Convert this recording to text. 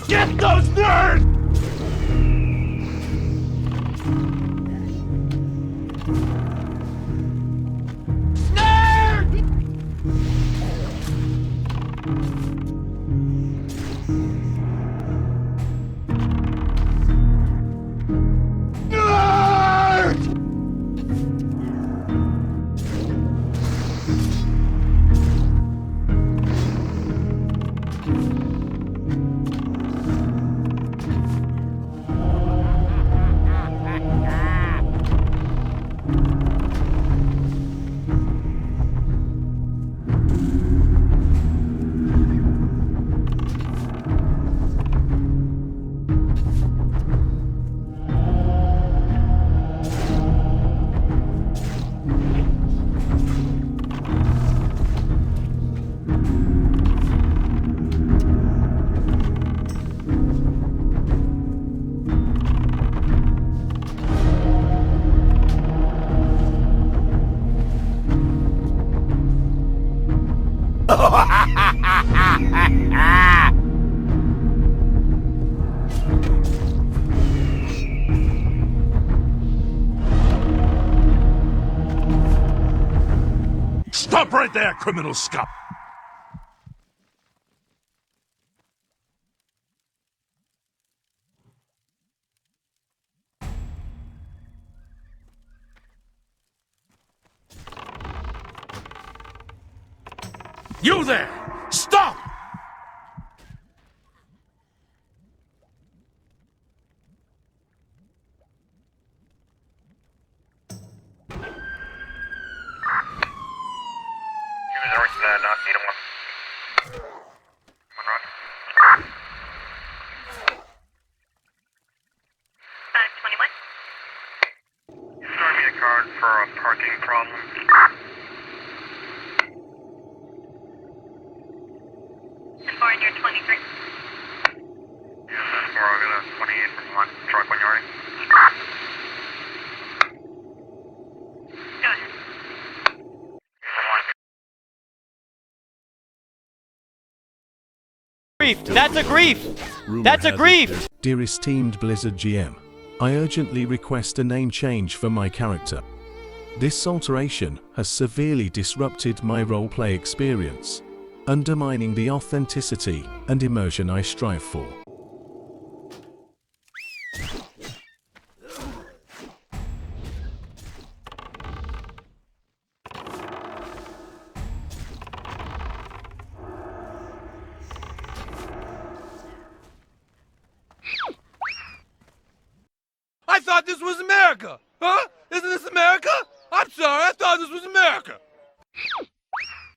Get those nerds! Stop right there, criminal scum! You there! Stop! Card for a parking problem. Foreign, you're 23. Yes, that's where I'll get a 28 from one truck when you're ready. Go ahead. Grief! That's a grief! That's a grief! Dear esteemed Blizzard GM, I urgently request a name change for my character. This alteration has severely disrupted my roleplay experience, undermining the authenticity and immersion I strive for. I thought this was America! Huh? Isn't this America? I'm sorry, I thought this was America!